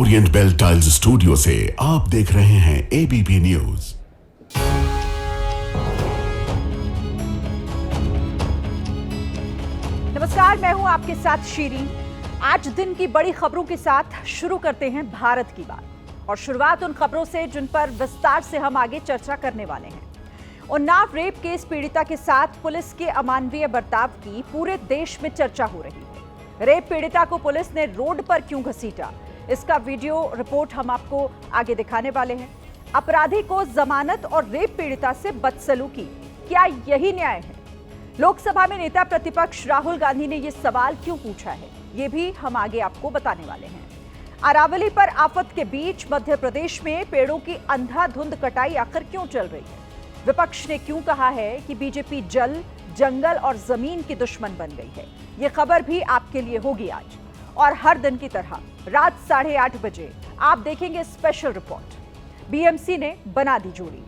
Orient bell tiles studio से आप देख रहे हैं एबीपी न्यूज। नमस्कार, मैं हूं आपके साथ शीरी। आज दिन की बड़ी खबरों के साथ शुरू करते हैं भारत की बात और शुरुआत उन खबरों से जिन पर विस्तार से हम आगे चर्चा करने वाले हैं। उन्नाव रेप केस पीड़िता के साथ पुलिस के अमानवीय बर्ताव की पूरे देश में चर्चा हो रही है। रेप पीड़िता को पुलिस ने रोड पर क्यों घसीटा, इसका वीडियो रिपोर्ट हम आपको आगे दिखाने वाले हैं। अपराधी को जमानत और रेप पीड़िता से बदसलूकी, क्या यही न्याय है? लोकसभा में नेता प्रतिपक्ष राहुल गांधी ने यह सवाल क्यों पूछा है, ये भी हम आगे आपको बताने वाले हैं। अरावली पर आफत के बीच मध्य प्रदेश में पेड़ों की अंधाधुंध कटाई आखिर क्यों चल रही है? विपक्ष ने क्यों कहा है कि बीजेपी जल, जंगल और जमीन की दुश्मन बन गई है? ये खबर भी आपके लिए होगी आज, और हर दिन की तरह रात 8:30 बजे आप देखेंगे स्पेशल रिपोर्ट। बीएमसी ने बना दी जोड़ी।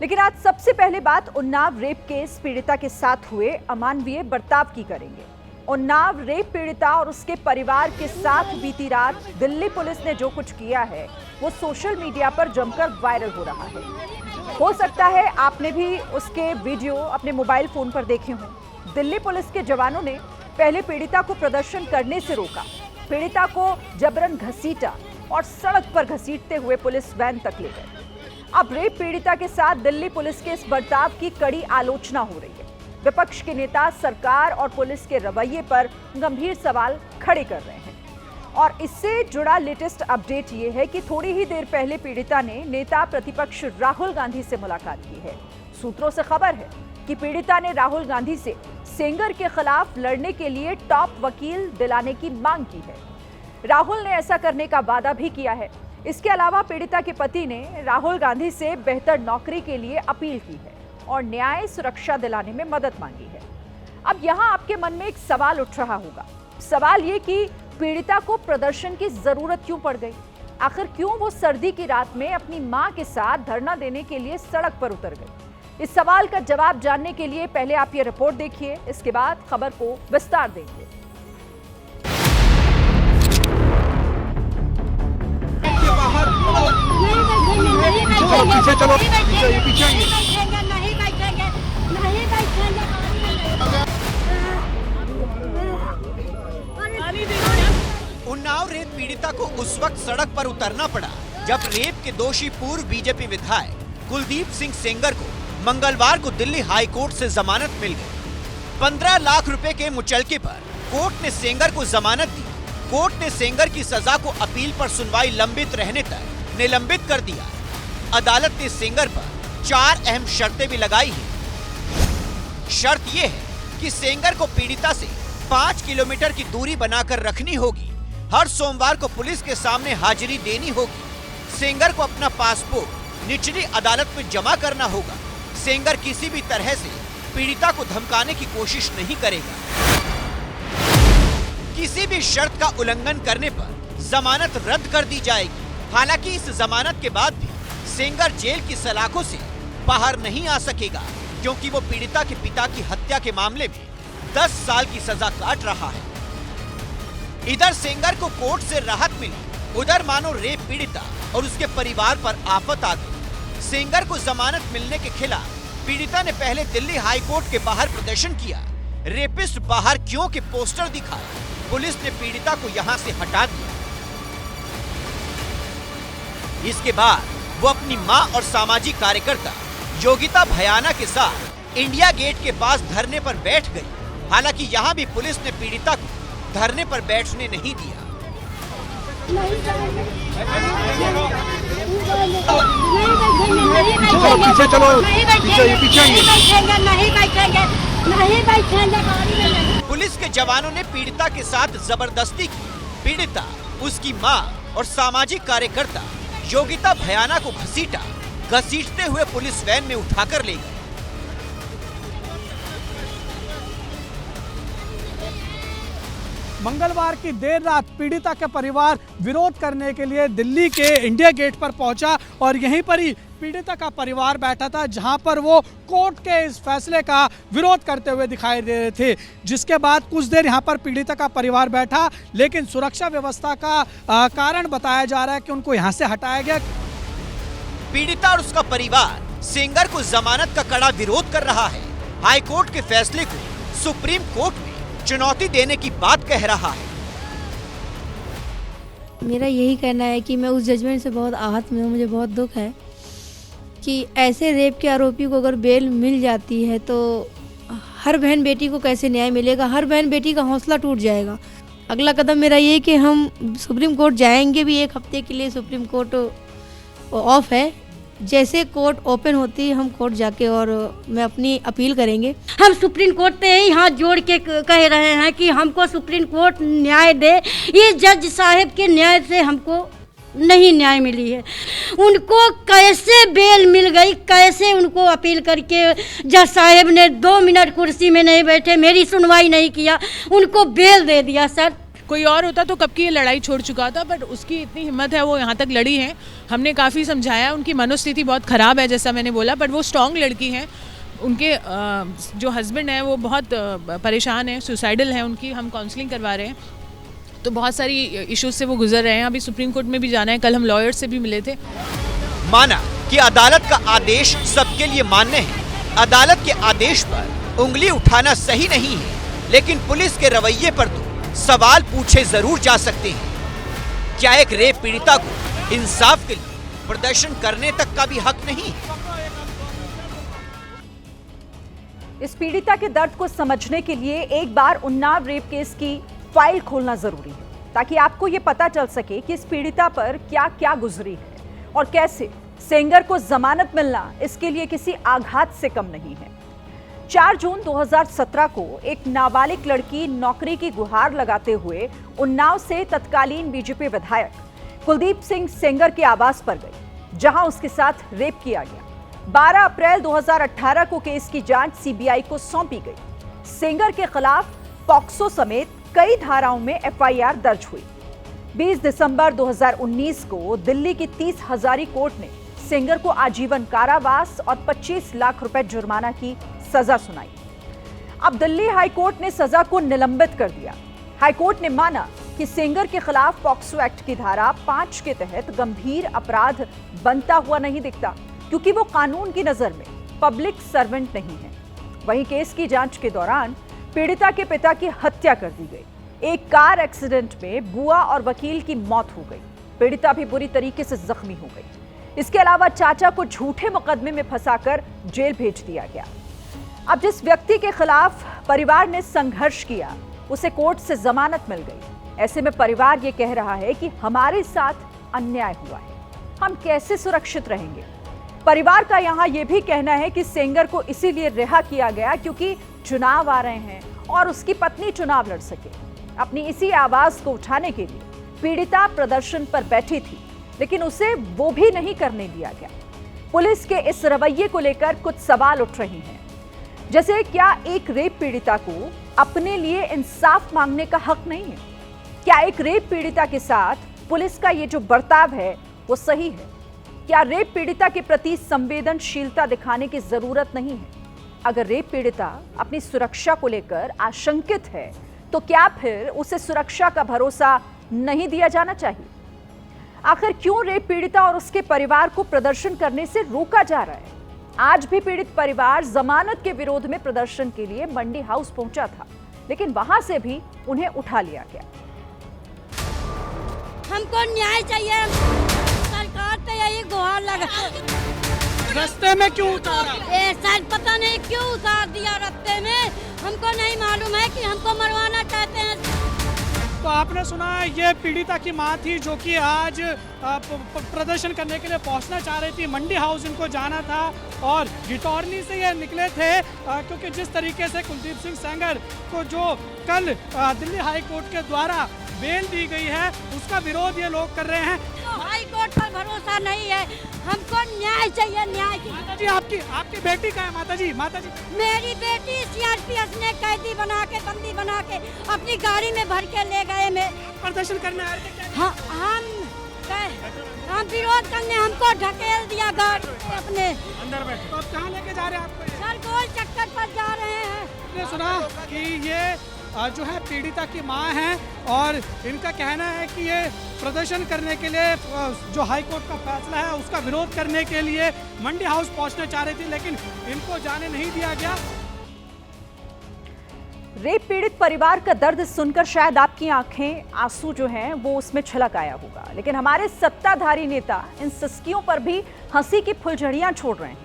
लेकिन आज सबसे पहले बात उन्नाव रेप केस पीड़िता के साथ हुए अमानवीय बर्ताव की करेंगे। उन्नाव रेप पीड़िता और उसके परिवार के साथ बीती रात दिल्ली पुलिस ने जो कुछ किया है वो सोशल मीडिया पर जमकर वायरल हो रहा है। हो सकता है आपने भी उसके वीडियो अपने मोबाइल फोन पर देखे हों। दिल्ली पुलिस के जवानों ने पहले पीड़िता को प्रदर्शन करने से रोका, पीड़िता को जबरन घसीटा और सड़क पर घसीटते हुए पुलिस वैन तक ले गए। अब रेप पीड़िता के साथ दिल्ली पुलिस के इस बर्ताव की कड़ी आलोचना हो रही है। विपक्ष के नेता सरकार और पुलिस के रवैये पर गंभीर सवाल खड़े कर रहे हैं। और इससे जुड़ा लेटेस्ट अपडेट ये है कि थोड़ी ही देर पहले पीड़िता ने नेता प्रतिपक्ष राहुल गांधी से मुलाकात की है। सूत्रों से खबर है कि पीड़िता ने राहुल गांधी से सेंगर के खिलाफ लड़ने के लिए टॉप वकील दिलाने की मांग की है। राहुल ने ऐसा करने का वादा भी किया है। इसके अलावा पीड़िता के पति ने राहुल गांधी से बेहतर नौकरी के लिए अपील की है और न्याय सुरक्षा दिलाने में मदद मांगी है। अब यहाँ आपके मन में एक सवाल उठ रहा होगा। सवाल ये कि पीड़िता को प्रदर्शन की जरूरत क्यों पड़ गई? आखिर क्यों वो सर्दी की रात में अपनी मां के साथ धरना देने के लिए सड़क पर उतर गई? इस सवाल का जवाब जानने के लिए पहले आप ये रिपोर्ट देखिए, इसके बाद खबर को विस्तार देंगे। उन्नाव रेप पीड़िता को उस वक्त सड़क पर उतरना पड़ा जब रेप के दोषी पूर्व बीजेपी विधायक कुलदीप सिंह सेंगर को मंगलवार को दिल्ली हाई कोर्ट से जमानत मिल गई। 15 लाख रुपए के मुचलके पर कोर्ट ने सेंगर को जमानत दी। कोर्ट ने सेंगर की सजा को अपील पर सुनवाई लंबित रहने तक निलंबित कर दिया। अदालत ने सेंगर पर 4 अहम शर्तें भी लगाई हैं। शर्त यह है कि सेंगर को पीड़िता से 5 किलोमीटर की दूरी बनाकर रखनी होगी। हर सोमवार को पुलिस के सामने हाजिरी देनी होगी। सेंगर को अपना पासपोर्ट निचली अदालत में जमा करना होगा। सेंगर किसी भी तरह से पीड़िता को धमकाने की कोशिश नहीं करेगा। किसी भी शर्त का उल्लंघन करने पर जमानत रद्द कर दी जाएगी। हालांकि इस जमानत के बाद भी सेंगर जेल की सलाखों से बाहर नहीं आ सकेगा, क्योंकि वो पीड़िता के पिता की हत्या के मामले में 10 साल की सजा काट रहा है। इधर सेंगर को कोर्ट से राहत मिली, उधर मानो रेप पीड़िता और उसके परिवार पर आफत आ गई। सेंगर को जमानत मिलने के खिलाफ पीड़िता ने पहले दिल्ली हाई कोर्ट के बाहर प्रदर्शन किया। रेपिस्ट बाहर क्यों के पोस्टर दिखाए। पुलिस ने पीड़िता को यहां से हटा दिया। इसके बाद वो अपनी मां और सामाजिक कार्यकर्ता योगिता भयाना के साथ इंडिया गेट के पास धरने पर बैठ गई। हालांकि यहां भी पुलिस ने पीड़िता को धरने पर बैठने नहीं दिया। पीछे चलो, पुलिस के जवानों ने पीड़िता के साथ जबरदस्ती की। पीड़िता, उसकी मां और सामाजिक कार्यकर्ता योगिता भयाना को घसीटते हुए पुलिस वैन में उठाकर ले गए। मंगलवार की देर रात पीड़िता का परिवार विरोध करने के लिए दिल्ली के इंडिया गेट पर पहुंचा और यहीं पर ही पीड़िता का परिवार बैठा था, जहां पर वो कोर्ट के इस फैसले का विरोध करते हुए दिखाई दे रहे थे। जिसके बाद कुछ देर यहां पर पीड़िता का परिवार बैठा, लेकिन सुरक्षा व्यवस्था का कारण बताया जा रहा है कि उनको यहां से हटाया गया। पीड़िता और उसका परिवार सेंगर को जमानत का कड़ा विरोध कर रहा है। हाई कोर्ट के फैसले को सुप्रीम कोर्ट में चुनौती देने की बात कह रहा है। मेरा यही कहना है कि मैं उस जजमेंट से बहुत आहत में हूँ। मुझे बहुत दुख है कि ऐसे रेप के आरोपी को अगर बेल मिल जाती है तो हर बहन बेटी को कैसे न्याय मिलेगा, हर बहन बेटी का हौसला टूट जाएगा। अगला कदम मेरा ये कि हम सुप्रीम कोर्ट जाएंगे भी। 1 हफ्ते के लिए सुप्रीम कोर्ट ऑफ है। जैसे कोर्ट ओपन होती है हम कोर्ट जाके और मैं अपनी अपील करेंगे। हम सुप्रीम कोर्ट पे ही हाथ जोड़ के कह रहे हैं कि हमको सुप्रीम कोर्ट न्याय दे। ये जज साहब के न्याय से हमको नहीं न्याय मिली है। उनको कैसे बेल मिल गई, कैसे उनको अपील करके जज साहब ने 2 मिनट कुर्सी में नहीं बैठे, मेरी सुनवाई नहीं किया, उनको बेल दे दिया। सर कोई और होता तो कब की ये लड़ाई छोड़ चुका था, बट उसकी इतनी हिम्मत है, वो यहाँ तक लड़ी है। हमने काफ़ी समझाया, उनकी मनोस्थिति बहुत ख़राब है जैसा मैंने बोला, बट वो स्ट्रॉन्ग लड़की हैं। उनके जो हस्बैंड हैं वो बहुत परेशान हैं, सुसाइडल हैं, उनकी हम काउंसलिंग करवा रहे हैं। तो बहुत सारी इश्यूज से वो गुजर रहे हैं। अभी सुप्रीम कोर्ट में भी जाना है, कल हम लॉयर्स से भी मिले थे। माना कि अदालत का आदेश सबके लिए मान्य है, अदालत के आदेश पर उंगली उठाना सही नहीं है, लेकिन पुलिस के रवैये पर तो सवाल पूछे जरूर जा सकते हैं। क्या एक रेप पीड़िता को इंसाफ के लिए प्रदर्शन करने तक का भी हक नहीं? इस पीड़िता के दर्द को समझने के लिए एक बार उन्नाव रेप केस की फाइल खोलना जरूरी है, ताकि आपको ये पता चल सके कि इस पीड़िता पर क्या क्या गुजरी है और कैसे सेंगर को जमानत मिलना इसके लिए किसी आघात से कम नहीं है। 4 जून 2017 को एक नाबालिग लड़की नौकरी की गुहार लगाते हुए उन्नाव से तत्कालीन बीजेपी विधायक कुलदीप सिंह सेंगर के आवास पर गई, जहां उसके साथ रेप किया गया। 12 अप्रैल 2018 को केस की जांच सीबीआई को सौंपी गई। सेंगर के खिलाफ पॉक्सो समेत कई धाराओं में एफआईआर दर्ज हुई। 20 दिसंबर 2019 को दिल्ली की 30 हजारी कोर्ट ने सेंगर को आजीवन कारावास और 25 लाख रुपए जुर्माना की सजा सुनाई। अब दिल्ली हाईकोर्ट ने सजा को निलंबित कर दिया। हाईकोर्ट ने माना कि सेंगर के खिलाफ पॉक्सो एक्ट की धारा 5 के तहत गंभीर अपराध बनता हुआ नहीं दिखता, क्योंकि वो कानून की नजर में पब्लिक सर्वेंट नहीं है। वहीं केस की जांच के दौरान पीड़िता के पिता की हत्या कर दी गई। एक कार एक्सीडेंट में बुआ और वकील की मौत हो गई। पीड़िता भी बुरी तरीके से जख्मी हो गई। इसके अलावा चाचा को झूठे मुकदमे में फंसाकर जेल भेज दिया गया। अब जिस व्यक्ति के खिलाफ परिवार ने संघर्ष किया, उसे कोर्ट से जमानत मिल गई। ऐसे में परिवार ये कह रहा है कि हमारे साथ अन्याय हुआ है, हम कैसे सुरक्षित रहेंगे। परिवार का यहाँ यह भी कहना है कि सेंगर को इसीलिए रिहा किया गया क्योंकि चुनाव आ रहे हैं और उसकी पत्नी चुनाव लड़ सके। अपनी इसी आवाज को उठाने के लिए पीड़िता प्रदर्शन पर बैठी थी, लेकिन उसे वो भी नहीं करने दिया गया। पुलिस के इस रवैये को लेकर कुछ सवाल उठ रहे हैं, जैसे क्या एक रेप पीड़िता को अपने लिए इंसाफ मांगने का हक नहीं है? क्या एक रेप पीड़िता के साथ पुलिस का ये जो बर्ताव है वो सही है? क्या रेप पीड़िता के प्रति संवेदनशीलता दिखाने की जरूरत नहीं है? अगर रेप पीड़िता अपनी सुरक्षा को लेकर आशंकित है, तो क्या फिर उसे सुरक्षा का भरोसा नहीं दिया जाना चाहिए? आखिर क्यों रेप पीड़िता और उसके परिवार को प्रदर्शन करने से रोका जा रहा है? आज भी पीड़ित परिवार जमानत के विरोध में प्रदर्शन के लिए मंडी हाउस पहुंचा था, लेकिन वहां से भी उन्हें उठा लिया गया। हमको न्याय चाहिए, सरकार पे यही गुहार लगा। रास्ते में क्यों उतारा? सर पता नहीं क्यों उतार दिया रास्ते में, हमको नहीं मालूम है कि हमको मरवाना चाहते हैं। तो आपने सुना है ये पीड़िता की मां थी जो कि आज प्रदर्शन करने के लिए पहुंचना चाह रही थी। मंडी हाउस इनको जाना था और गिटौरनी से ये निकले थे, क्योंकि जिस तरीके से कुलदीप सिंह सेंगर को जो कल दिल्ली हाई कोर्ट के द्वारा बेल दी गई है, उसका विरोध ये लोग कर रहे हैं। हाई कोर्ट पर भरोसा नहीं है, हमको न्याय चाहिए, न्याय की। माता जी आपकी बेटी का है? माता जी मेरी बेटी सीआरपीएफ ने कैदी बना के, बंदी बना के अपनी गाड़ी में भर के ले गए। मैं प्रदर्शन करने आए थे क्या? हाँ, हम कह हम विरोध करने हमको ढकेल दिया घर अपने अंदर बैठे। तो आप कहाँ लेके जा रहे हैं आपको? सर गोल चक्कर पर जा रहे हैं। आपने सुना कि ये जो है पीड़िता की मां है और इनका कहना है कि ये प्रदर्शन करने के लिए जो हाई कोर्ट का फैसला है उसका विरोध करने के लिए मंडी हाउस पहुंचना चाह रही थी, लेकिन इनको जाने नहीं दिया गया। रेप पीड़ित परिवार का दर्द सुनकर शायद आपकी आंखें आंसू जो हैं वो उसमें छलक आया होगा, लेकिन हमारे सत्ताधारी नेता इन सिसकियों पर भी हंसी की फुलझड़ियां छोड़ रहे हैं।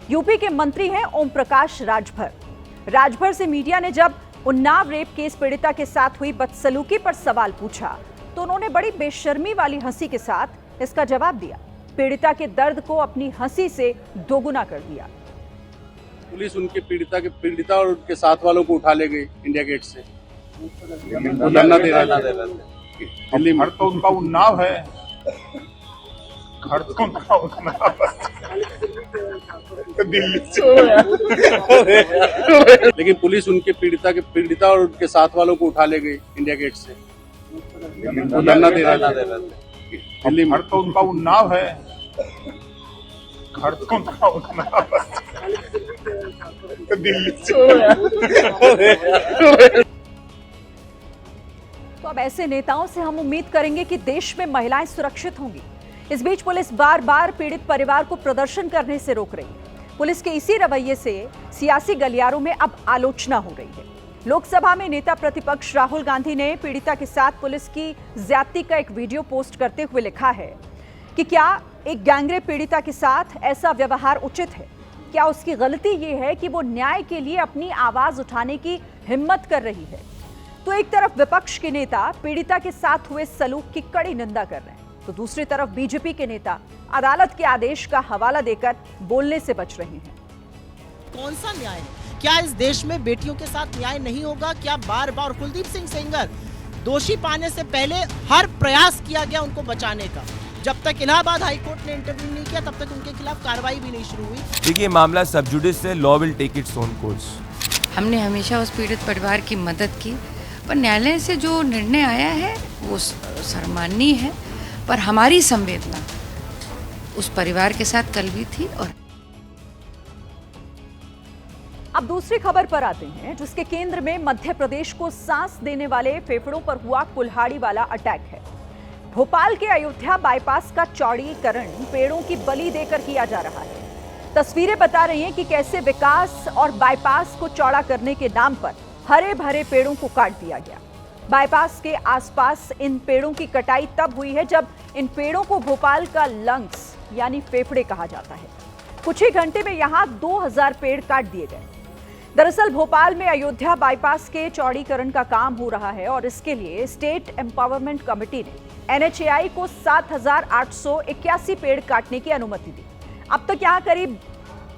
यूपी के मंत्री हैं ओम प्रकाश राजभर से मीडिया ने जब उन्नाव रेप केस पीड़िता के साथ हुई बदसलूकी पर सवाल पूछा तो उन्होंने बड़ी बेशर्मी वाली हंसी के साथ इसका जवाब दिया। पीड़िता के दर्द को अपनी हंसी से दोगुना कर दिया। पुलिस उनके पीड़िता और उनके साथ वालों को उठा ले गई इंडिया गेट से। धरना दे रहा था दिल्ली में। तो उनका उन्नाव है, घर तो उनका उन्नाव दिल्ली से। लेकिन पुलिस उनके पीड़िता और उनके साथ वालों को उठा ले गई इंडिया गेट से। धरना दे रहा था दिल्ली में। तो उनका उन्नाव है, घर तो उनका उन्नाव दिल्ली से। तो अब ऐसे नेताओं से हम उम्मीद करेंगे कि देश में महिलाएं सुरक्षित होंगी। इस बीच पुलिस बार बार पीड़ित परिवार को प्रदर्शन करने से रोक रही है। पुलिस के इसी रवैये से सियासी गलियारों में अब आलोचना हो रही है। लोकसभा में नेता प्रतिपक्ष राहुल गांधी ने पीड़िता के साथ पुलिस की ज्यादती का एक वीडियो पोस्ट करते हुए लिखा है कि क्या एक गैंगरेप पीड़िता के साथ ऐसा व्यवहार उचित है? क्या उसकी गलती ये है कि वो न्याय के लिए अपनी आवाज उठाने की हिम्मत कर रही है? तो एक तरफ विपक्ष के नेता पीड़िता के साथ हुए सलूक की कड़ी निंदा कर रहे हैं, तो दूसरी तरफ बीजेपी के नेता अदालत के आदेश का हवाला देकर बोलने से बच रहे हैं। कौन सा न्याय है? क्या इस देश में बेटियों के साथ न्याय नहीं होगा? क्या बार बार कुलदीप सिंह सेंगर दोषी पाने से पहले हर प्रयास किया गया उनको बचाने का? जब तक इलाहाबाद हाईकोर्ट ने इंटरव्यू नहीं किया तब तक उनके खिलाफ कार्रवाई भी नहीं शुरू हुई। देखिए, मामला सब जुडिस है, law will take its own course. हमने हमेशा उस पीड़ित परिवार की मदद की, पर न्यायालय से जो निर्णय आया है वो सम्माननीय है, पर हमारी संवेदना उस परिवार के साथ कल भी थी। और अब दूसरी खबर पर आते हैं, जिसके केंद्र में मध्य प्रदेश को सांस देने वाले फेफड़ों पर हुआ कुल्हाड़ी वाला अटैक है। भोपाल के अयोध्या बाईपास का चौड़ीकरण पेड़ों की बलि देकर किया जा रहा है। तस्वीरें बता रही हैं कि कैसे विकास और बाईपास को चौड़ा करने के नाम पर हरे भरे पेड़ों को काट दिया गया। बाईपास के आसपास इन पेड़ों की कटाई तब हुई है जब इन पेड़ों को भोपाल का लंग्स यानी फेफड़े कहा जाता है। कुछ ही घंटे में यहां 2000 पेड़ काट दिए गए। दरअसल भोपाल में अयोध्या बाईपास के चौड़ीकरण का काम हो रहा है और इसके लिए स्टेट एम्पावरमेंट कमेटी ने NHAI को 7881 पेड़ काटने की अनुमति दी। अब तक यहां करीब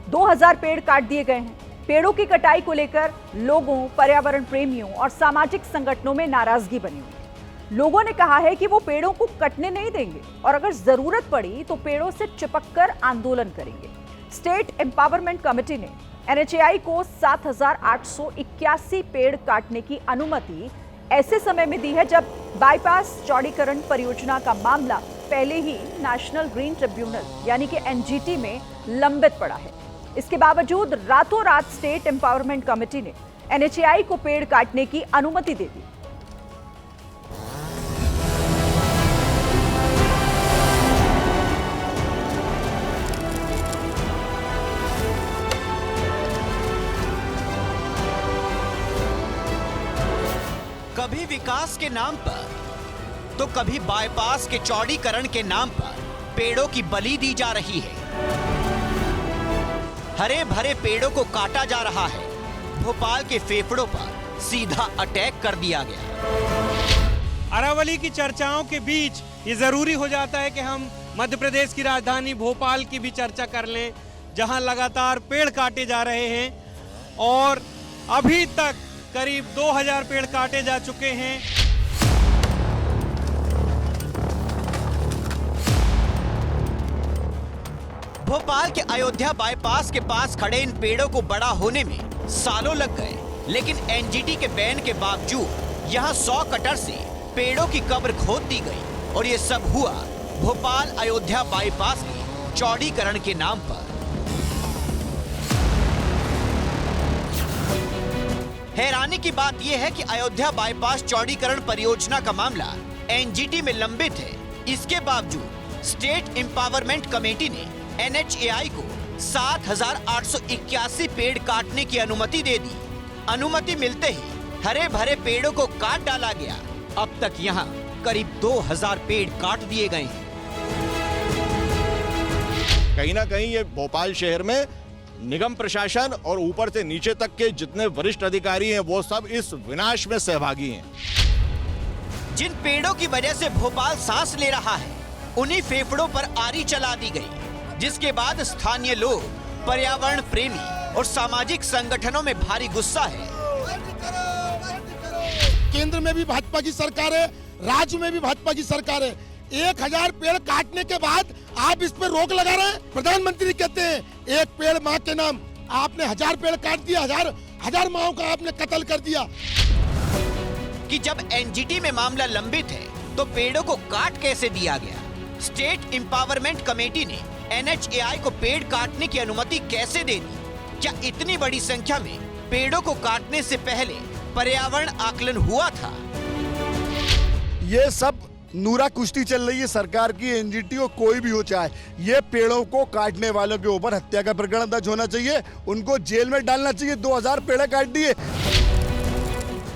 2000 पेड़ काट दिए गए हैं। पेड़ों की कटाई को लेकर लोगों, पर्यावरण प्रेमियों और सामाजिक संगठनों में नाराजगी बनी हुई है। लोगों ने कहा है कि वो पेड़ों को कटने नहीं देंगे और अगर जरूरत पड़ी तो पेड़ों से चिपककर आंदोलन करेंगे। स्टेट एम्पावरमेंट कमेटी ने NHAI को 7881 पेड़ काटने की अनुमति ऐसे समय में दी है जब बाईपास चौड़ीकरण परियोजना का मामला पहले ही नेशनल ग्रीन ट्रिब्यूनल यानी कि NGT में लंबित पड़ा है। इसके बावजूद रातों रात स्टेट एम्पावरमेंट कमेटी ने NHAI को पेड़ काटने की अनुमति दे दी। कभी विकास के नाम पर तो कभी बाईपास के चौड़ीकरण के नाम पर पेड़ों की बलि दी जा रही है। हरे भरे पेड़ों को काटा जा रहा है। भोपाल के फेफड़ों पर सीधा अटैक कर दिया गया। अरावली की चर्चाओं के बीच ये जरूरी हो जाता है कि हम मध्य प्रदेश की राजधानी भोपाल की भी चर्चा कर लें, जहां लगातार पेड़ काटे जा रहे हैं और अभी तक करीब 2000 पेड़ काटे जा चुके हैं। भोपाल के अयोध्या बाईपास के पास खड़े इन पेड़ों को बड़ा होने में सालों लग गए, लेकिन NGT के बैन के बावजूद यहां 100 कटर से पेड़ों की कब्र खोद दी गई और ये सब हुआ भोपाल अयोध्या बाईपास के चौड़ीकरण के नाम पर। हैरानी की बात यह है कि अयोध्या बाईपास चौड़ीकरण परियोजना का मामला एनजीटी में लंबित है। इसके बावजूद स्टेट एम्पावरमेंट कमेटी ने NHAI को 7,881 पेड़ काटने की अनुमति दे दी। अनुमति मिलते ही हरे भरे पेड़ों को काट डाला गया। अब तक यहाँ करीब 2000 पेड़ काट दिए गए हैं। कहीं ना कहीं ये भोपाल शहर में निगम प्रशासन और ऊपर से नीचे तक के जितने वरिष्ठ अधिकारी हैं वो सब इस विनाश में सहभागी हैं। जिन पेड़ों की वजह से भोपाल सांस ले रहा है, उन्हीं फेफड़ों पर आरी चला दी गई, जिसके बाद स्थानीय लोग, पर्यावरण प्रेमी और सामाजिक संगठनों में भारी गुस्सा है। केंद्र में भी भाजपा की सरकार है, राज्य में भी भाजपा की सरकार है। 1000 पेड़ काटने के बाद आप इस पर रोक लगा रहे हैं। प्रधानमंत्री कहते हैं एक पेड़ माँ के नाम, आपने 1000 पेड़ काट दिया, हजार माओं का आपने कत्ल कर दिया। कि जब एनजीटी में मामला लंबित है तो पेड़ों को काट कैसे दिया गया? स्टेट एम्पावरमेंट कमेटी ने NHAI को पेड़ काटने की अनुमति कैसे दे दी? क्या इतनी बड़ी संख्या में पेड़ों को काटने से पहले पर्यावरण आकलन हुआ था? ये सब नूरा कुश्ती चल रही है सरकार की, एनजीटी हो कोई भी हो, चाहे ये पेड़ों को काटने वालों के ऊपर हत्या का प्रकरण दर्ज होना चाहिए, उनको जेल में डालना चाहिए। 2000 पेड़ काट दिए।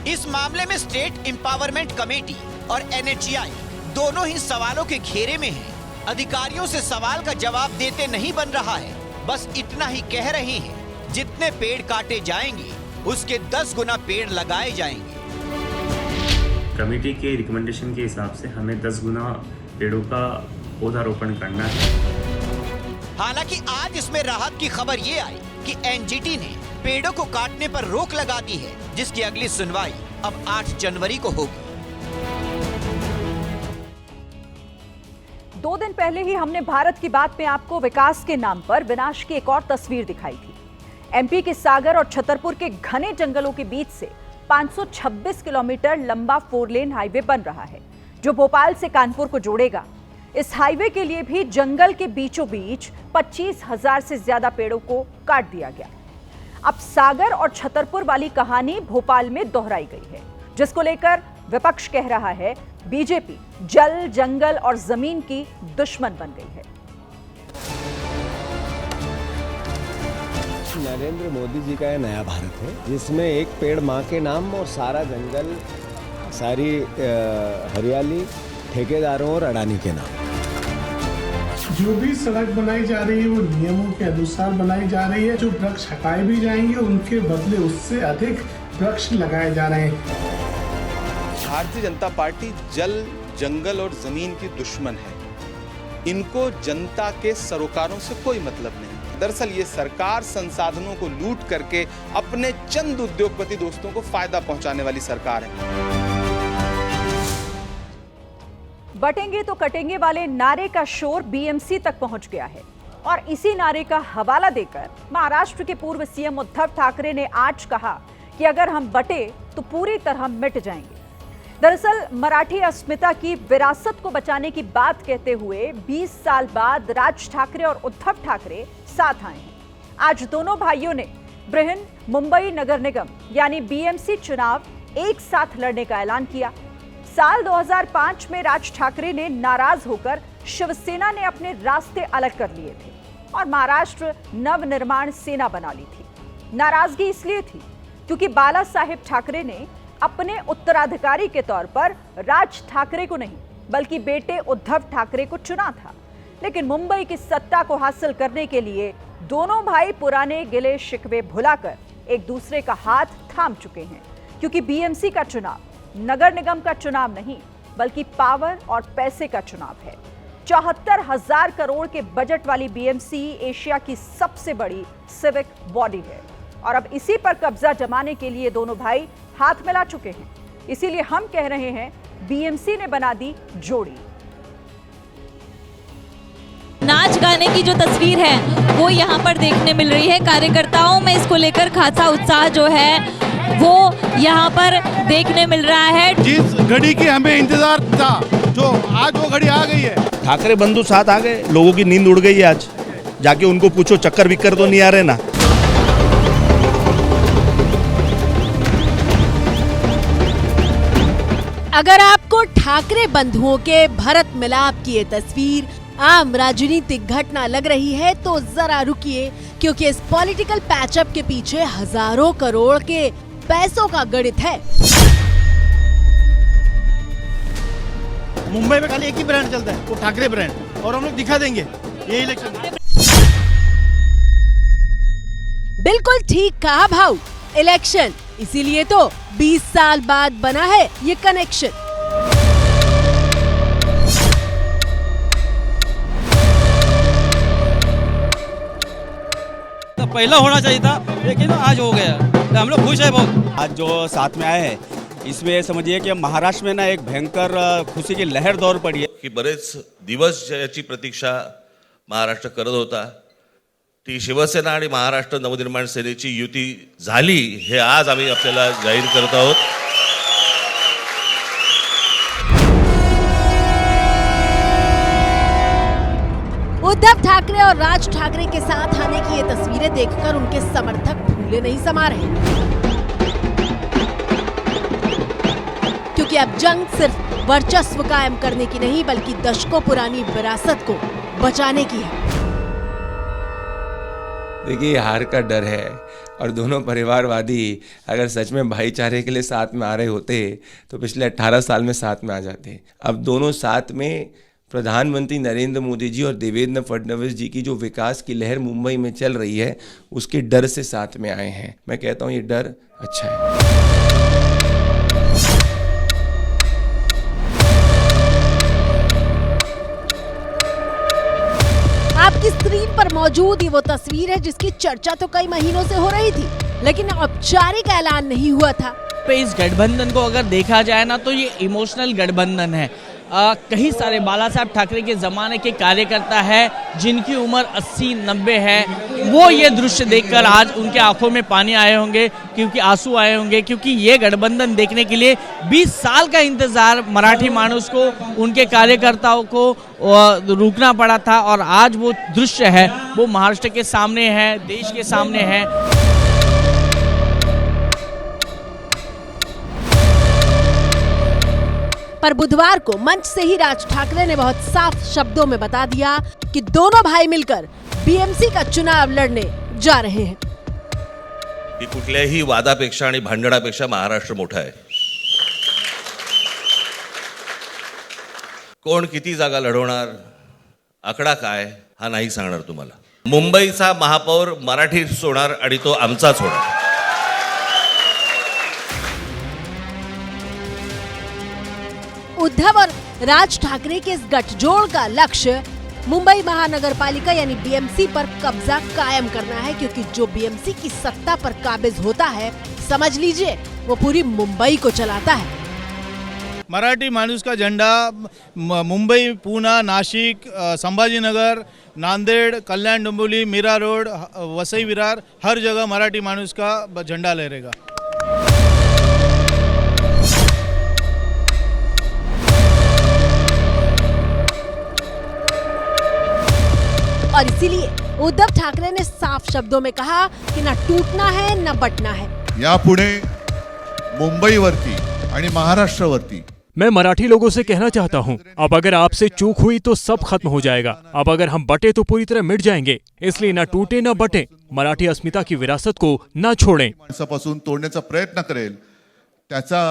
इस मामले में स्टेट एम्पावरमेंट कमेटी और NHAI दोनों ही सवालों के घेरे में हैं। अधिकारियों से सवाल का जवाब देते नहीं बन रहा है, बस इतना ही कह रहे हैं जितने पेड़ काटे जाएंगे उसके 10 गुना पेड़ लगाए जाएंगे। कमेटी के रिकमेंडेशन के हिसाब से हमें 10 गुना पेड़ों का पौधारोपण करना है। हालांकि आज इसमें राहत की खबर ये आई कि एनजीटी ने पेड़ों को काटने पर रोक लगा दी है, जिसकी अगली सुनवाई अब 8 जनवरी को होगी। 2 दिन पहले ही हमने भारत की बात में आपको विकास के नाम पर विनाश की एक और तस्वीर दिखाई थी। MP के सागर और छतरपुर के घने जंगलों के बीच से 526 किलोमीटर लंबा 4 लेन हाईवे बन रहा है, जो भोपाल से कानपुर को जोड़ेगा। इस हाईवे के लिए भी जंगल के बीचों बीच 25,000 से ज्यादा पेड़ों को काट दिया गया। अब सागर और छतरपुर वाली कहानी भोपाल में दोहराई गई है, जिसको लेकर विपक्ष कह रहा है बीजेपी जल, जंगल और जमीन की दुश्मन बन गई है। नरेंद्र मोदी जी का यह नया भारत है, जिसमें एक पेड़ माँ के नाम और सारा जंगल, सारी हरियाली ठेकेदारों और अडानी के नाम। जो भी सड़क बनाई जा रही है वो नियमों के अनुसार बनाई जा रही है। जो वृक्ष हटाए भी जाएंगे उनके बदले उससे अधिक वृक्ष लगाए जा रहे हैं। भारतीय जनता पार्टी जल, जंगल और जमीन की दुश्मन है। इनको जनता के सरोकारों से कोई मतलब नहीं। दरअसल ये सरकार संसाधनों को लूट करके अपने चंद उद्योगपति दोस्तों को फायदा पहुंचाने वाली सरकार है। बटेंगे तो कटेंगे वाले नारे का शोर BMC तक पहुंच गया है, और इसी नारे का हवाला देकर महाराष्ट्र के पूर्व सीएम उद्धव ठाकरे ने आज कहा कि अगर हम बटे तो पूरी तरह मिट जाएंगे। दरअसल मराठी अस्मिता की विरासत को बचाने की बात कहते हुए 20 साल बाद राज ठाकरे और उद्धव ठाकरे साथ आए हैं। आज दोनों भाइयों ने बृहन मुंबई नगर निगम यानी BMC चुनाव एक साथ लड़ने का ऐलान किया। साल 2005 में राज ठाकरे ने नाराज होकर शिवसेना ने अपने रास्ते अलग कर लिए थे और महाराष्ट्र नवनिर्माण सेना बना ली थी। नाराजगी इसलिए थी क्योंकि बाला साहेब ठाकरे ने अपने उत्तराधिकारी के तौर पर राज ठाकरे को नहीं बल्कि बेटे उद्धव ठाकरे को चुना था। लेकिन मुंबई की सत्ता को हासिल करने के लिए दोनों भाई पुराने गिले शिकवे भुलाकर एक दूसरे का हाथ थाम चुके हैं, क्योंकि BMC का चुनाव नगर निगम का चुनाव नहीं बल्कि पावर और पैसे का चुनाव है। 74,000 करोड़ के बजट वाली BMC एशिया की सबसे बड़ी सिविक बॉडी है और अब इसी पर कब्जा जमाने के लिए दोनों भाई हाथ मिला चुके हैं। इसीलिए हम कह रहे हैं BMC ने बना दी जोड़ी। नाच गाने की जो तस्वीर है वो यहाँ पर देखने मिल रही है। कार्यकर्ताओं में इसको लेकर खासा उत्साह जो है वो यहाँ पर देखने मिल रहा है। जिस घड़ी की हमें इंतजार था जो आज वो घड़ी आ गई है। ठाकरे बंधु साथ आ गए, लोगों की नींद उड़ गई है आज। जाके उनको पूछो चक्कर विक्कर तो नहीं आ रहे ना। अगर आपको ठाकरे बंधुओं के भरत मिलाप की ये तस्वीर आम राजनीतिक घटना लग रही है तो जरा रुकिए, क्योंकि इस पॉलिटिकल पैचअप के पीछे हजारों करोड़ के पैसों का गणित है। मुंबई में खाली एक ही ब्रांड चलता है, वो ठाकरे ब्रांड, और हम लोग दिखा देंगे ये इलेक्शन। बिल्कुल ठीक कहा भाऊ, इलेक्शन, इसीलिए तो 20 साल बाद बना है ये कनेक्शन। तो पहला होना चाहिए था, लेकिन आज हो गया, तो हम लोग खुश है बहुत। आज जो साथ में आए हैं, इसमें समजिए की महाराष्ट्र में ना एक भयंकर खुशी की लहर दौर पड़ी है की बरेच दिवस याची प्रतीक्षा महाराष्ट्र करत होता। ती शिवसेना आणि महाराष्ट्र नवनिर्माण सेनेची युती झाली हे आज आम्ही आपल्याला जाहीर करत आहोत। उद्धव ठाकरे और राज ठाकरे के साथ आने की ये तस्वीरें देखकर उनके समर्थक फूले नहीं समा रहे, क्योंकि अब जंग सिर्फ वर्चस्व कायम करने की नहीं बल्कि दशकों पुरानी विरासत को बचाने की है। देखिए हार का डर है, और दोनों परिवारवादी अगर सच में भाईचारे के लिए साथ में आ रहे होते तो पिछले 18 साल में साथ में आ जाते। अब दोनों साथ में, प्रधानमंत्री नरेंद्र मोदी जी और देवेंद्र फडणवीस जी की जो विकास की लहर मुंबई में चल रही है उसके डर से साथ में आए हैं। मैं कहता हूँ ये डर अच्छा है। आपकी स्क्रीन पर मौजूद ये वो तस्वीर है जिसकी चर्चा तो कई महीनों से हो रही थी, लेकिन औपचारिक ऐलान नहीं हुआ था। इस गठबंधन को अगर देखा जाए ना तो ये इमोशनल गठबंधन है। कई सारे बाला साहब ठाकरे के ज़माने के कार्यकर्ता है जिनकी उम्र 80-90 है, वो ये दृश्य देखकर आज उनके आंखों में पानी आए होंगे, क्योंकि आंसू आए होंगे, क्योंकि ये गठबंधन देखने के लिए 20 साल का इंतजार मराठी मानुस को, उनके कार्यकर्ताओं को रुकना पड़ा था, और आज वो दृश्य है वो महाराष्ट्र के सामने है, देश के सामने है। पर बुधवार को मंच से ही राज ठाकरे ने बहुत साफ शब्दों में बता दिया कि दोनों भाई मिलकर बीएमसी का चुनाव लड़ने जा रहे हैं। की कुठल्याही वादापेक्षा आणि भांडणापेक्षा महाराष्ट्र मोठा आहे। कोण किती जागा लढवणार, आकडा काय हा नाही सांगणार तुम्हाला। मुंबईचा महापौर मराठीच होणार आणि तो आमचाच होणार। उद्धव और राज ठाकरे के इस गठजोड़ का लक्ष्य मुंबई महानगर पालिका यानी बीएमसी पर कब्जा कायम करना है, क्योंकि जो बीएमसी की सत्ता पर काबिज होता है, समझ लीजिए वो पूरी मुंबई को चलाता है। मराठी माणूस का झंडा मुंबई, पूना, नाशिक, संभाजीनगर, नांदेड़, कल्याण डोंबिवली, मीरा रोड, वसई विरार, हर जगह मराठी माणूस का झंडा लहरेगा। और इसीलिए उद्धव ठाकरे ने साफ शब्दों में कहा कि ना टूटना है ना बटना है। यापुढे मुंबईवरती आणि महाराष्ट्रावरती मैं मराठी लोगों से कहना चाहता हूं, अब अगर आपसे चूक हुई तो सब खत्म हो जाएगा। अब अगर हम बटे तो पूरी तरह मिट जाएंगे, इसलिए ना टूटे ना बटे, मराठी अस्मिता की विरासत को ना छोड़ें। माणसापासून तोडण्याचा प्रयत्न करेल त्याचा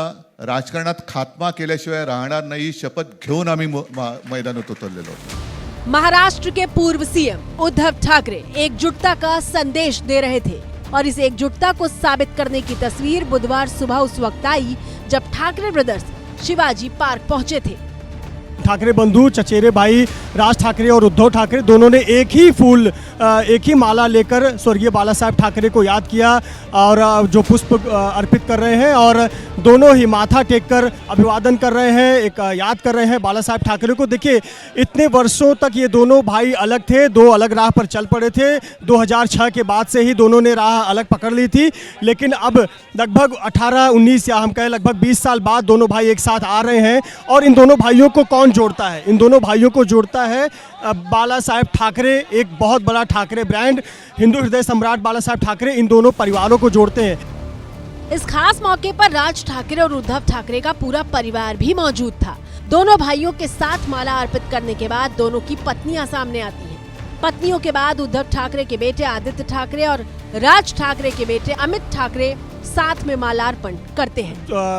राजकारणात खात्मा केल्याशिवाय राहणार नाही, शपथ घेऊन आम्ही मैदानात उतरलेलो। महाराष्ट्र के पूर्व सीएम उद्धव ठाकरे एकजुटता का संदेश दे रहे थे, और इस एकजुटता को साबित करने की तस्वीर बुधवार सुबह उस वक्त आई जब ठाकरे ब्रदर्स शिवाजी पार्क पहुंचे थे। ठाकरे बंधु, चचेरे भाई राज ठाकरे और उद्धव ठाकरे दोनों ने एक ही फूल, एक ही माला लेकर स्वर्गीय बाला साहब ठाकरे को याद किया और जो पुष्प अर्पित कर रहे हैं, और दोनों ही माथा टेककर अभिवादन कर रहे हैं, एक याद कर रहे हैं बाला साहब ठाकरे को। देखिए इतने वर्षों तक ये दोनों भाई अलग थे, दो अलग राह पर चल पड़े थे। 2006 के बाद से ही दोनों ने राह अलग पकड़ ली थी, लेकिन अब लगभग 18-19 या हम कहें लगभग 20 साल बाद दोनों भाई एक साथ आ रहे हैं, और इन दोनों भाइयों को कौन जोड़ता है, इन दोनों भाइयों को जोड़ता है बाला साहेब ठाकरे, एक बहुत बड़ा ठाकरे ब्रांड, हिंदू हृदय सम्राट बाला साहेब ठाकरे इन दोनों परिवारों को जोड़ते हैं। इस खास मौके पर राज ठाकरे और उद्धव ठाकरे का पूरा परिवार भी मौजूद था। दोनों भाइयों के साथ माला अर्पित करने के बाद दोनों की पत्नियां सामने आती हैं। पत्नियों के बाद उद्धव ठाकरे के बेटे आदित्य ठाकरे और राज ठाकरे के बेटे अमित ठाकरे साथ में मालार्पण करते हैं।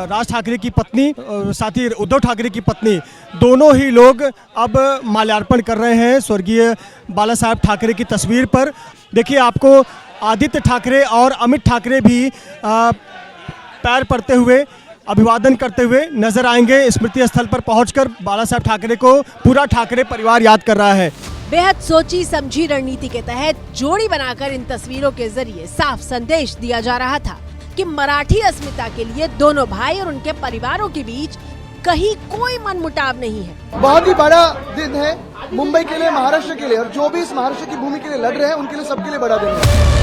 राज ठाकरे की पत्नी साथ ही उद्धव ठाकरे की पत्नी दोनों ही लोग अब माल्यार्पण कर रहे हैं स्वर्गीय बाला साहेब ठाकरे की तस्वीर पर। देखिए आपको आदित्य ठाकरे और अमित ठाकरे भी पैर पड़ते हुए अभिवादन करते हुए नजर आएंगे। स्मृति स्थल पर पहुंचकर बाला साहेब ठाकरे को पूरा ठाकरे परिवार याद कर रहा है। बेहद सोची समझी रणनीति के तहत जोड़ी बनाकर इन तस्वीरों के जरिए साफ संदेश दिया जा रहा था कि मराठी अस्मिता के लिए दोनों भाई और उनके परिवारों के बीच कहीं कोई मनमुटाव नहीं है। बहुत ही बड़ा दिन है मुंबई के लिए, महाराष्ट्र के लिए, और जो भी इस महाराष्ट्र की भूमि के लिए लड़ रहे हैं उनके लिए, सबके लिए बड़ा दिन है।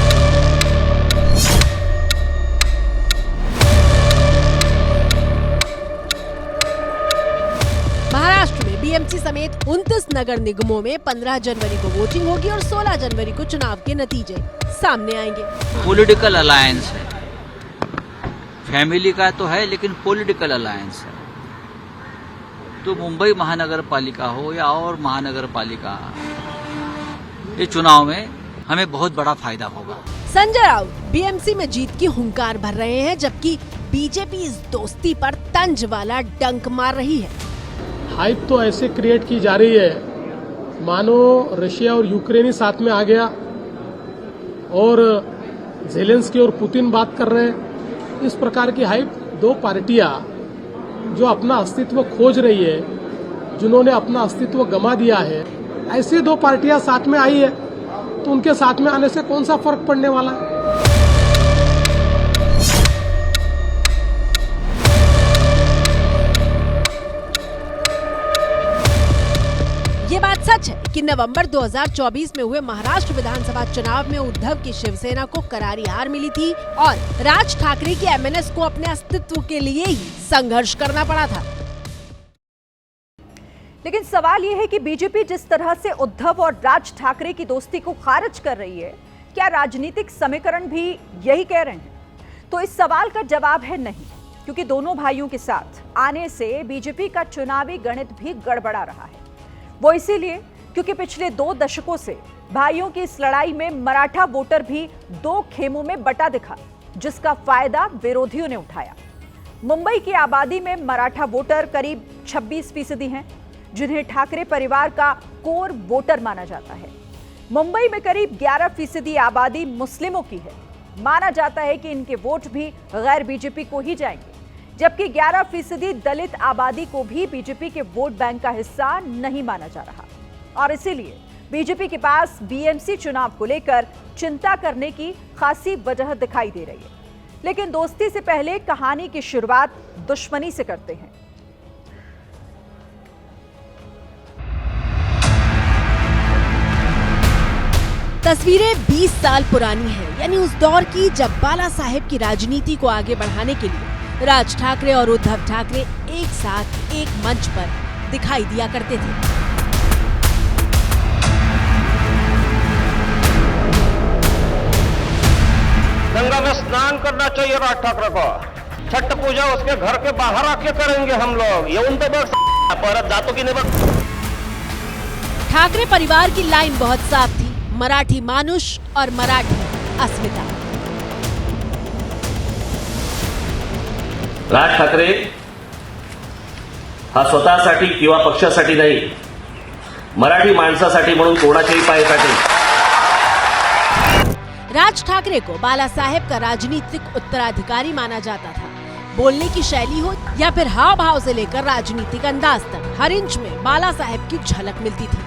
महाराष्ट्र में बीएमसी समेत 29 नगर निगमों में 15 जनवरी को वोटिंग होगी और 16 जनवरी को चुनाव के नतीजे सामने आएंगे। पॉलिटिकल अलायंस है, फैमिली का तो है लेकिन पॉलिटिकल अलायंस है। तो मुंबई महानगर पालिका हो या और महानगर पालिका, इस चुनाव में हमें बहुत बड़ा फायदा होगा। संजय राउत बीएमसी में जीत की हुंकार भर रहे हैं, जबकि बीजेपी इस दोस्ती पर तंज वाला डंक मार रही है। हाइप तो ऐसे क्रिएट की जा रही है मानो रशिया और यूक्रेन ही साथ में आ गया और ज़ेलेंस्की और पुतिन बात कर रहे हैं। इस प्रकार की हाइप दो पार्टियां जो अपना अस्तित्व खोज रही है, जिन्होंने अपना अस्तित्व गंवा दिया है, ऐसी दो पार्टियां साथ में आई है तो उनके साथ में आने से कौन सा फर्क पड़ने वाला है। ये बात सच है कि नवंबर 2024 में हुए महाराष्ट्र विधानसभा चुनाव में उद्धव की शिवसेना को करारी हार मिली थी और राज ठाकरे की एमएनएस को अपने अस्तित्व के लिए ही संघर्ष करना पड़ा था। लेकिन सवाल यह है कि बीजेपी जिस तरह से उद्धव और राज ठाकरे की दोस्ती को खारिज कर रही है, क्या राजनीतिक समीकरण भी यही कह रहे हैं? तो इस सवाल का जवाब है नहीं, क्योंकि दोनों भाइयों के साथ आने से बीजेपी का चुनावी गणित भी गड़बड़ा रहा है। वो इसीलिए क्योंकि पिछले 2 दशकों से भाइयों की इस लड़ाई में मराठा वोटर भी 2 खेमों में बटा दिखा, जिसका फायदा विरोधियों ने उठाया। मुंबई की आबादी में मराठा वोटर करीब 26% हैं, जिन्हें ठाकरे परिवार का कोर वोटर माना जाता है। मुंबई में करीब 11% आबादी मुस्लिमों की है। माना जाता है कि इनके वोट भी गैर बीजेपी को ही जाएंगे, जबकि 11% दलित आबादी को भी बीजेपी के वोट बैंक का हिस्सा नहीं माना जा रहा और इसीलिए बीजेपी के पास बीएमसी चुनाव को लेकर चिंता करने की खासी वजह दिखाई दे रही है। लेकिन दोस्ती से पहले कहानी की शुरुआत दुश्मनी से करते हैं। तस्वीरें 20 साल पुरानी हैं, यानी उस दौर की जब बाला साहेब की राजनीति को आगे बढ़ाने के लिए राज ठाकरे और उद्धव ठाकरे एक साथ एक मंच पर दिखाई दिया करते थे। गंगा में स्नान करना चाहिए राज ठाकरे को। छठ पूजा उसके घर के बाहर आके करेंगे हम लोग। ये उन तो परत जातो की नहीं। ठाकरे परिवार की लाइन बहुत साफ थी, मराठी मानुष और मराठी अस्मिता। राज ठाकरे हा स्वतःसाठी किंवा पक्षासाठी नाही, मराठी माणसासाठी म्हणून कोणाच्याही पायासाठी। राज ठाकरे को बाला साहेब का राजनीतिक उत्तराधिकारी माना जाता था। बोलने की शैली हो या फिर हाव भाव से लेकर राजनीतिक अंदाज तक हर इंच में बाला साहेब की झलक मिलती थी।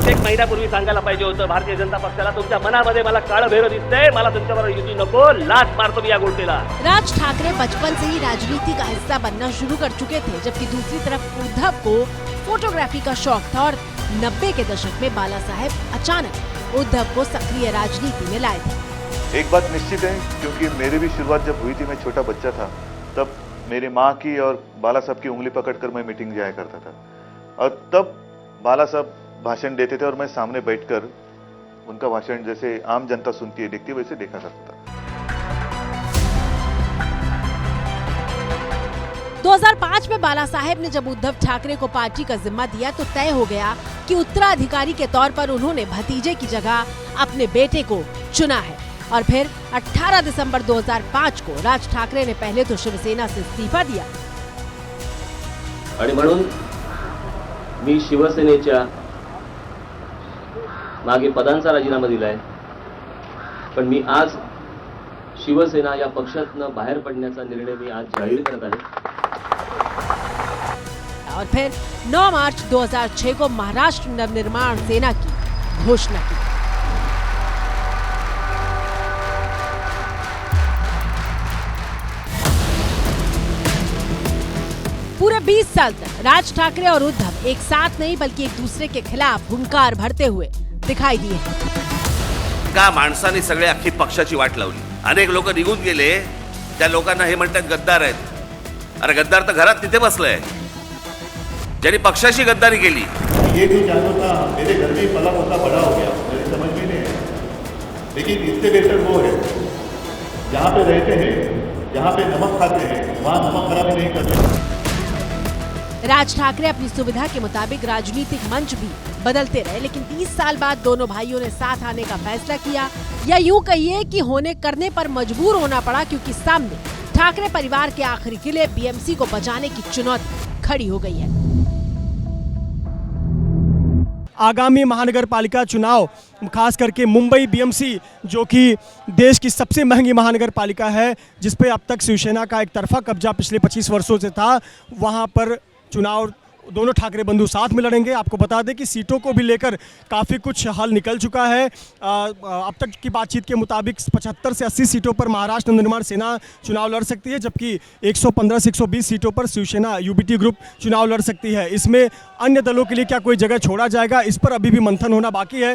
एक महिन्यापूर्वी सांगायला पाहिजे होतं भारतीय जनता पक्षाला, तुमच्या मनामध्ये मला काळं भेर दिसतंय, मला तुमच्याबरोबर युती नको, लाच मारतो मी या गोष्टीला। राज ठाकरे बचपन से ही राजनीति का हिस्सा बनना शुरू कर चुके थे, जबकि दूसरी तरफ उद्धव को फोटोग्राफी का शौक था और 90 के दशक में बाला साहेब अचानक उद्धव को सक्रिय राजनीति में लाए थे। एक बात निश्चित है, क्योंकि मेरी भी शुरुआत जब हुई थी, मैं छोटा बच्चा था, तब मेरी माँ की और बाला साहब की उंगली पकड़कर मैं मीटिंग जाया करता था। और तब बाला साहब भाषण देते थे और मैं सामने बैठकर उनका भाषण जैसे आम जनता सुनती है देखती है वैसे देखा करता था। 2005 में बाला साहेब ने जब उद्धव ठाकरे को पार्टी का जिम्मा दिया तो तय हो गया कि उत्तराधिकारी के तौर पर उन्होंने भतीजे की जगह अपने बेटे को चुना है। और फिर 18 दिसंबर 2005 को राज ठाकरे ने पहले तो शिवसेना से इस्तीफा दिया आणि म्हणून मी शिवसेनेच्या मागे पदांचा राजीनामा दिलाय, पण मी आज शिवसेना या पक्षातनं बाहेर पडण्याचा निर्णय मी आज जाहीर करत आहे। और फिर 9 मार्च 2006 को महाराष्ट्र नवनिर्माण सेना की घोषणा की। पूरे 20 साल तक राज ठाकरे और उद्धव एक साथ नहीं बल्कि एक दूसरे के खिलाफ हुंकार भरते हुए दिखाई दिए हैं। का माणसाने सगळे अख्खी पक्षाची वाट लावली, अनेक लोक निघून गेले, त्या लोकांना हे म्हणतात गद्दार आहेत। अरे गद्दार तर घरात तिथे बसलाय, ज्यांनी पक्षाशी गद्दारी केली। ये जो जानवर था मेरे घर में पला पोता बड़ा हो गया, मुझे समझ में नहीं है, लेकिन इससे बेहतर वो है जहाँ पे रहते हैं, जहाँ पे नमक खाते हैं, वहाँ नमक खराबी नहीं करते। राज ठाकरे अपनी सुविधा के मुताबिक राजनीतिक मंच भी बदलते रहे, लेकिन 30 साल बाद दोनों भाइयों ने साथ आने का फैसला किया, या यूं कहिए कि होने करने पर मजबूर होना पड़ा, क्योंकि सामने ठाकरे परिवार के आखिरी किले बीएमसी को बचाने की चुनौती खड़ी हो गई है। आगामी महानगर पालिका चुनाव, खास करके मुंबई बीएमसी जो कि देश की सबसे महंगी महानगर पालिका है, जिस पे अब तक शिवसेना का एक तरफा कब्जा पिछले 25 वर्षों से था, वहाँ पर चुनाव दोनों ठाकरे बंधु साथ में लड़ेंगे। आपको बता दें कि सीटों को भी लेकर काफ़ी कुछ हल निकल चुका है। अब तक की बातचीत के मुताबिक 75 से 80 सीटों पर महाराष्ट्र नवनिर्माण सेना चुनाव लड़ सकती है, जबकि 115 से 120 सीटों पर शिवसेना यूबीटी ग्रुप चुनाव लड़ सकती है। इसमें अन्य दलों के लिए क्या कोई जगह छोड़ा जाएगा, इस पर अभी भी मंथन होना बाकी है।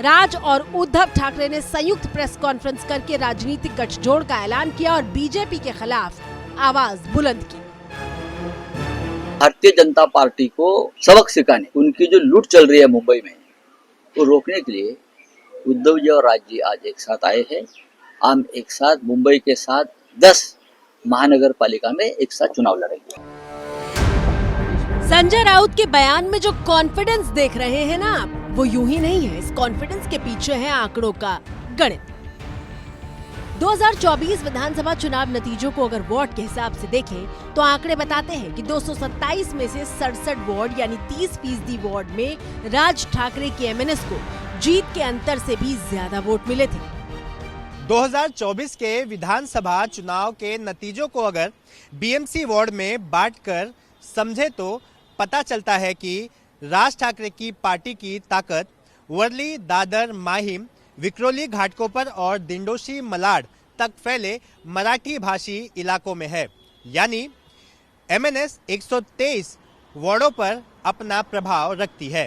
राज और उद्धव ठाकरे ने संयुक्त प्रेस कॉन्फ्रेंस करके राजनीतिक गठजोड़ का ऐलान किया और बीजेपी के खिलाफ आवाज बुलंद की। भारतीय जनता पार्टी को सबक सिखाने, उनकी जो लूट चल रही है मुंबई में, वो रोकने के लिए उद्धव जी और राज जी आज एक साथ आए हैं। हम एक साथ मुंबई के साथ 10 महानगर पालिका में एक साथ चुनाव लड़ेंगे। संजय राउत के बयान में जो कॉन्फिडेंस देख रहे हैं ना आप, वो यूं ही नहीं है। इस कॉन्फिडेंस के पीछे है आंकड़ों का गणित। 2024 विधानसभा चुनाव नतीजों को अगर वार्ड के हिसाब से देखें तो आंकड़े बताते हैं कि 227 में से 67 वार्ड यानी 30% वार्ड में राज ठाकरे की एमएनएस को जीत के अंतर से भी ज्यादा वोट मिले थे। 2024 के विधानसभा चुनाव के नतीजों को अगर बीएमसी वार्ड में बांटकर समझे तो पता चलता है कि राज ठाकरे की पार्टी की ताकत वर्ली, दादर, माहिम, विक्रोली, घाटकोपर और दिंडोशी, मलाड तक फैले मराठी भाषी इलाकों में है, यानी एमएनएस 123 वार्डों पर अपना प्रभाव रखती है।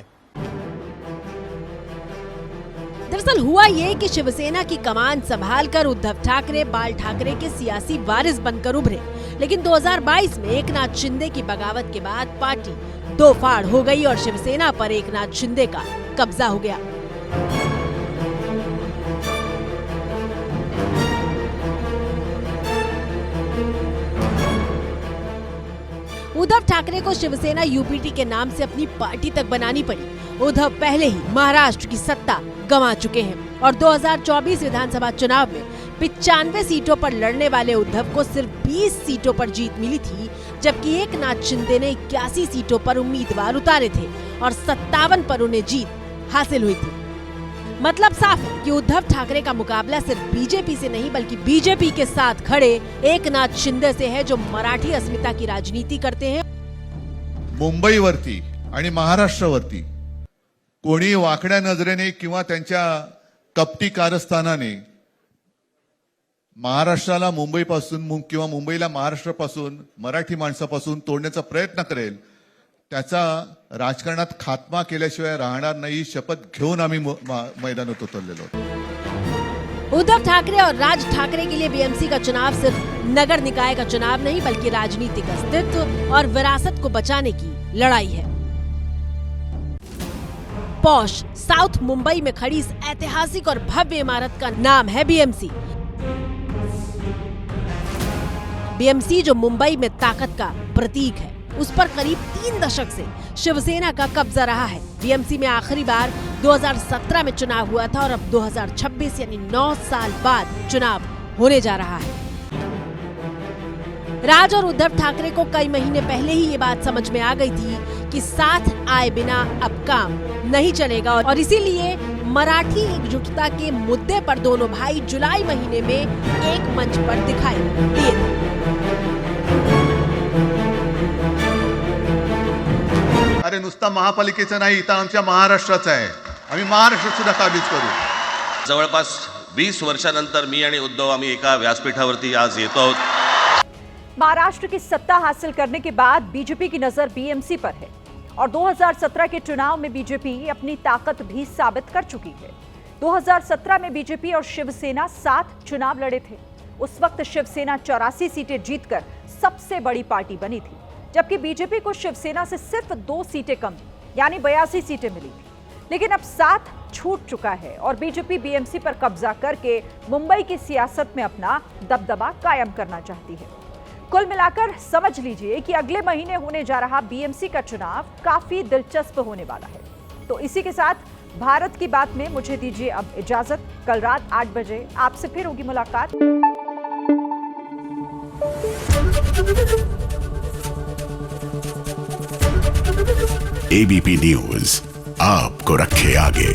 दरअसल हुआ ये कि शिवसेना की कमान संभालकर उद्धव ठाकरे बाल ठाकरे के सियासी वारिस बनकर उभरे, लेकिन 2022 में एकनाथ शिंदे की बगावत के बाद पार्टी दो फाड़ हो गई और शिवसेना पर एकनाथ शिंदे का कब्जा हो गया। उद्धव ठाकरे को शिवसेना यूपीटी के नाम से अपनी पार्टी तक बनानी पड़ी। उद्धव पहले ही महाराष्ट्र की सत्ता गंवा चुके हैं और 2024 विधानसभा चुनाव में 95 सीटों पर लड़ने वाले उद्धव को सिर्फ 20 सीटों पर जीत मिली थी, जबकि एकनाथ शिंदे ने 81 सीटों पर उम्मीदवार उतारे थे और 57 पर उन्हें जीत हासिल हुई थी। मतलब साफ है कि उद्धव ठाकरे का मुकाबला सिर्फ बीजेपी से नहीं बल्कि बीजेपी के साथ खड़े एकनाथ शिंदे से है, जो मराठी अस्मिता की राजनीति करते हैं। मुंबईवरती आणि महाराष्ट्रावरती कोणी वाकड्या नजरेने किंवा त्यांच्या कपटी कारस्थानाने महाराष्ट्राला मुंबईपासून किंवा मुंबईला महाराष्ट्रापासून, मराठी माणसापासून तोडण्याचा प्रयत्न करेल, त्याचा राजकारणात खात्मा केल्याशिवाय राहणार नाही, शपथ घेऊन आम्ही मैदानात उतरलेलो। उद्धव ठाकरे और राज ठाकरे के लिए बीएमसी का चुनाव सिर्फ नगर निकाय का चुनाव नहीं बल्कि राजनीतिक अस्तित्व और विरासत को बचाने की लड़ाई है। पॉश साउथ मुंबई में खड़ी इस ऐतिहासिक और भव्य इमारत का नाम है बीएमसी। बीएमसी जो मुंबई में ताकत का प्रतीक है, उस पर करीब 3 दशक से शिवसेना का कब्जा रहा है। बीएमसी में आखिरी बार 2017 में चुनाव हुआ था और अब 2026 यानी 9 साल बाद चुनाव होने जा रहा है। राज और उद्धव ठाकरे को कई महीने पहले ही ये बात समझ में आ गई थी कि साथ आए बिना अब काम नहीं चलेगा और इसीलिए मराठी एकजुटता के मुद्दे पर दोनों भाई जुलाई महीने में एक मंच पर दिखाई दिए थे। अरे नुसता महापालिकेचा नाही, इथं आमच्या महाराष्ट्राचा आहे, आम्ही महाराष्ट्रात सुद्धा काबीज करू। जवळपास 20 वर्षानंतर मी आणि उद्धव आम्ही एका व्यासपीठावरती आज येतो आहोत। महाराष्ट्र की सत्ता हासिल करने के बाद बीजेपी की नजर बीएमसी पर है और 2017 के चुनाव में बीजेपी अपनी ताकत भी साबित कर चुकी है। 2017 में बीजेपी और शिवसेना साथ चुनाव लड़े थे। उस वक्त शिवसेना 84 सीटें जीतकर सबसे बड़ी पार्टी बनी थी, जबकि बीजेपी को शिवसेना से सिर्फ 2 सीटें कम यानी 82 सीटें मिली थी। लेकिन अब साथ छूट चुका है और बीजेपी बीएमसी पर कब्जा करके मुंबई की सियासत में अपना दबदबा कायम करना चाहती है। कुल मिलाकर समझ लीजिए कि अगले महीने होने जा रहा बीएमसी का चुनाव काफी दिलचस्प होने वाला है। तो इसी के साथ भारत की बात में मुझे दीजिए अब इजाजत। कल रात 8 बजे आपसे फिर होगी मुलाकात। एबीपी न्यूज आपको रखे आगे।